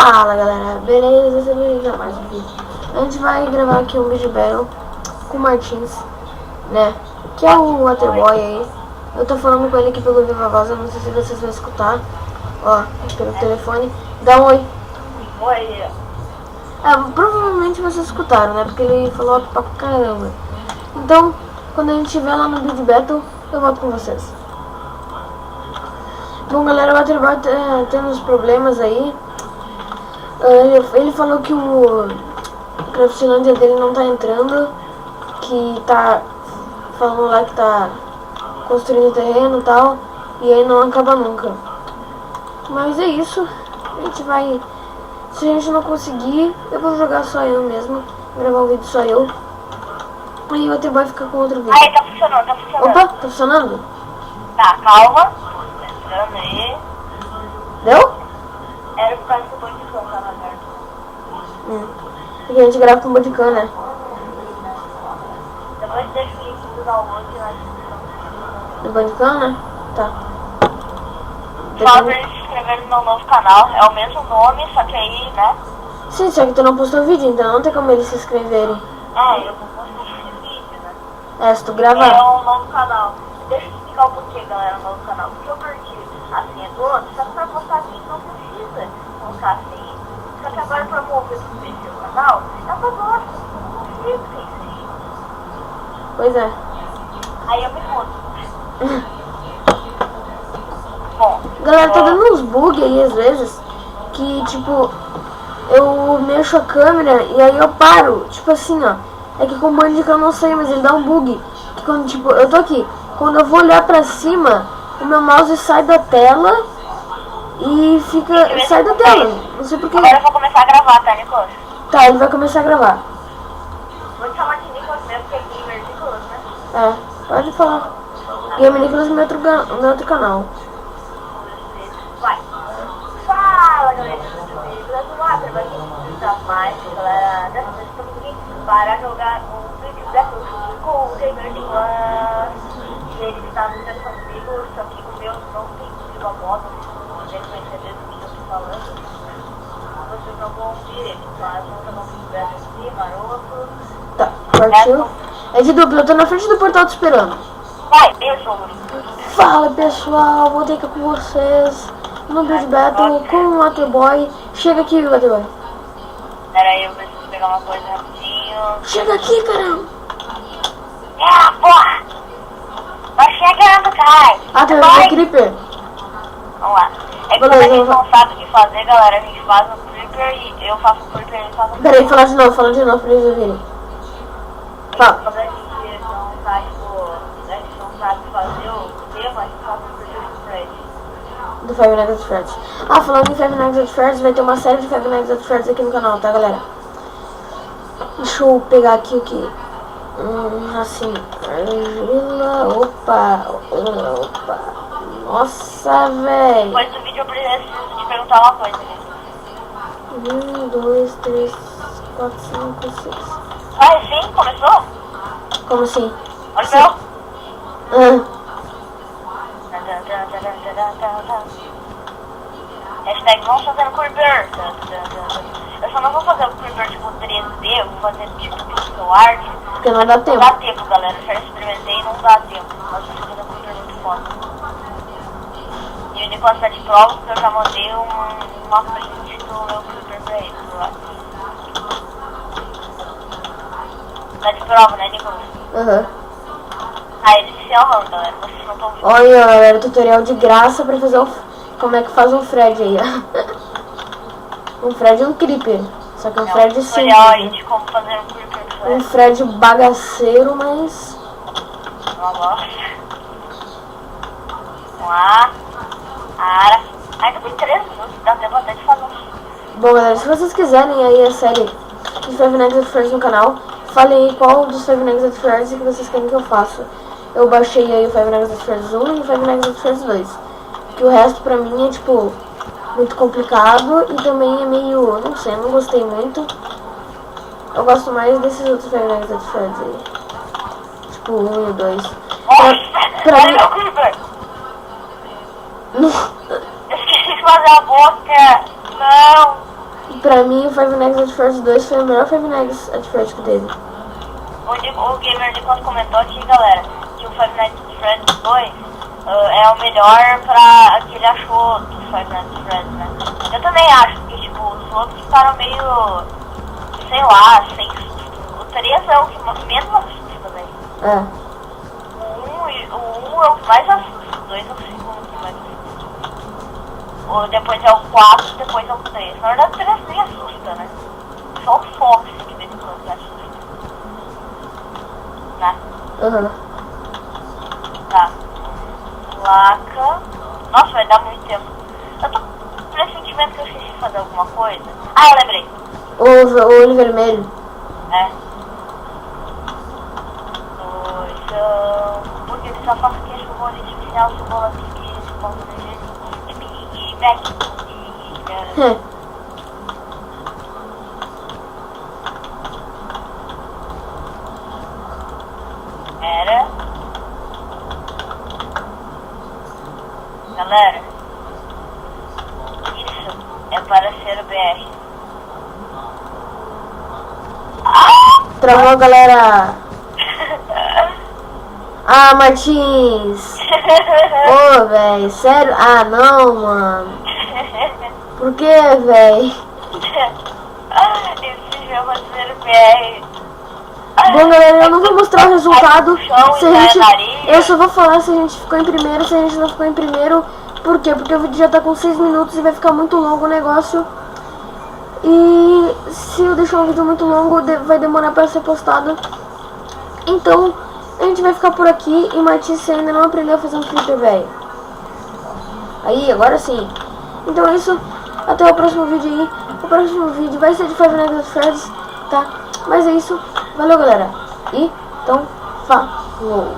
Fala galera, beleza? Você vai gravar mais um vídeo. A gente vai gravar aqui um vídeo battle com o Martins, né? Que é o Waterboy aí. Eu tô falando com ele aqui pelo Viva Voz, eu não sei se vocês vão escutar. Ó, pelo telefone. Dá um oi. Oi. Provavelmente vocês escutaram, né? Porque ele falou alto pra caramba. Então, quando a gente estiver lá no vídeo battle, eu volto com vocês. Bom galera, o Waterboy tá tendo uns problemas aí. Ele falou que o Craftlândia dele não tá entrando, que tá falando lá que tá construindo terreno e tal, e aí não acaba nunca. Mas é isso, a gente vai, se a gente não conseguir, eu vou jogar só eu mesmo, gravar um vídeo só eu, aí o Waterboy fica com outro vídeo. Aí, tá funcionando, tá funcionando. Opa, tá funcionando? Tá, calma. Entrando aí. Deu? Era por causa do banho de cão, tava aberto. Porque a gente grava com bodycam, né? Depois deixa o link do download na descrição. Do bodycam, né? Tá. Fala pra eles se inscreverem no meu novo canal. É o mesmo nome, só que aí, né? Sim, só que tu não postou vídeo, então não tem como eles se inscreverem. Eu vou postar esse vídeo, né? Se tu gravar. É um novo canal. Deixa eu explicar o porquê, galera, o novo canal. Porque eu perdi a senha do outro, só que pra postar vídeo não precisa colocar a senha. Só que agora pra mover pro PC o canal, é uma bosta. Não consigo sem senha. Pois é. Aí eu me fodo. Bom. Galera, tá dando uns bugs aí às vezes, que tipo, eu mexo a câmera e aí eu paro, tipo assim, ó. É que com o Bandicam eu não sei, mas ele dá um bug. Que quando, tipo, eu tô aqui, quando eu vou olhar pra cima, o meu mouse sai da tela e fica, sai da tela. Não sei porquê. Agora eu vou começar a gravar, tá, Nicolas? Tá, ele vai começar a gravar. Vou te chamar de Nicolas mesmo, porque é gamer Nicolas, né? Pode falar. Game Nicolas no meu outro canal. Vai. Fala, galera do Waterboy, aqui tá mais, galera. Dessa vez estamos aqui para jogar um vídeo battle com o gamer Nicolas. Ele está lutando comigo, só que o meu não tem sido a moto. Ele vai entender do que eu tô falando. Vocês não vão ouvir ele, mas não fizer assim, maroto. Tá, partiu. É de dupla, eu tô na frente do portal te esperando. Vai, eu sou o Fala pessoal, vou ter aqui com vocês no vídeo battle com o Waterboy. Chega aqui, Waterboy. Pera aí, eu preciso pegar uma coisa rapidinho. Chega aqui, caramba. Porra! Vai chegando, caralho! Tá vendo Creeper? Vamos lá. É que Beleza, como a gente não sabe o que fazer, galera, a gente faz um Creeper e eu faço um Creeper e ele faz um Pera aí, fala de novo pra eles ouvirem. Fala. Quando a gente não tá, tipo, a gente não sabe fazer o tema, a gente faz um Creeper do Fred. Do Five Nights at Freddy's. Falando em Five Nights at Freddy's, vai ter uma série de Five Nights at Freddy's aqui no canal, tá, galera? Deixa eu pegar aqui o que? Assim. Opa. Nossa, velho. Depois do vídeo eu preciso te perguntar uma coisa, né? 1, 2, 3, 4, 5, 6. Ah, sim? Começou? Como assim? Olha o meu. Hashtag vamos fazer um Creeper. Eu só não vou fazer o Creeper tipo 3D, eu vou fazer tipo pixel art. Porque não dá tempo. Não dá tempo, galera. Eu já experimentei e não dá tempo. Mas eu vou fazer um Creeper muito foda. E o Nicolas tá de prova porque eu já mandei uma print do meu Creeper pra ele. Tá de prova, né, Nicolas? Eles se amam, galera. Vocês não estão vendo. Olha, galera, tutorial de graça pra fazer como é que faz um Fred aí, ó. Um Fred e um Creeper. Só que um Fred simples. Tutorial de como fazer um Creeper. Um Fred bagaceiro, mas... Uma bosta. Vamos lá. Ainda tem 3 minutos, dá tempo até de fazer um. Bom, galera, se vocês quiserem aí a série de Five Nights at Freddy's no canal, falem aí qual dos Five Nights at Freddy's que vocês querem que eu faça. Eu baixei aí o Five Nights at Freddy's 1 e o Five Nights at Freddy's 2. Que o resto pra mim é, tipo, muito complicado e também é meio, não sei, eu não gostei muito. Eu gosto mais desses outros Five Nights at Freddy's aí. Tipo, o 1 e o 2. Pra mim... Olha o Creeper! Não. Eu esqueci de fazer a boca! Não! pra mim o Five Nights at Freddy's 2 foi o melhor Five Nights at Freddy's que teve. O Gamer Nicholas comentou aqui, galera, que o Five Nights at Freddy's 2 é o melhor pra que ele achou do Five Nights at Freddy's, né? Eu também acho, porque tipo, os outros ficaram meio, sei lá, sem susto. O 3 é o que menos assusta também. É. O 1 é o que mais assusta, o 2 é o segundo que mais assusta. Depois é o 4, depois é o 3. Na verdade o 3 nem assusta, né? Só o Fox que vem quando que assusta. Né? Aham. Tá. Placa. Nossa, vai dar muito tempo. Eu tô com pressentimento que eu esqueci de fazer alguma coisa. Ah, eu lembrei. O olho vermelho. É. Porque ele só faz queijo, molho especial, cebola, piqui, cebola e back. Era. Galera, isso é para ser o BR. Travou, galera. Ah, Martins. Pô, velho, sério? Ah, não, mano. Por que, velho? Esse jogo vai ser o BR. Bom, galera, eu não vou mostrar o resultado. Se a gente, eu só vou falar se a gente ficou em primeiro, se a gente não ficou em primeiro. Por quê? Porque o vídeo já tá com 6 minutos e vai ficar muito longo o negócio. E se eu deixar um vídeo muito longo, vai demorar pra ser postado. Então, a gente vai ficar por aqui. E Martins, você ainda não aprendeu a fazer um flipper, velho. Aí, agora sim. Então é isso. Até o próximo vídeo aí. O próximo vídeo vai ser de Five Nights at Freddy's, tá? Mas é isso. Valeu, galera. E, então, falou.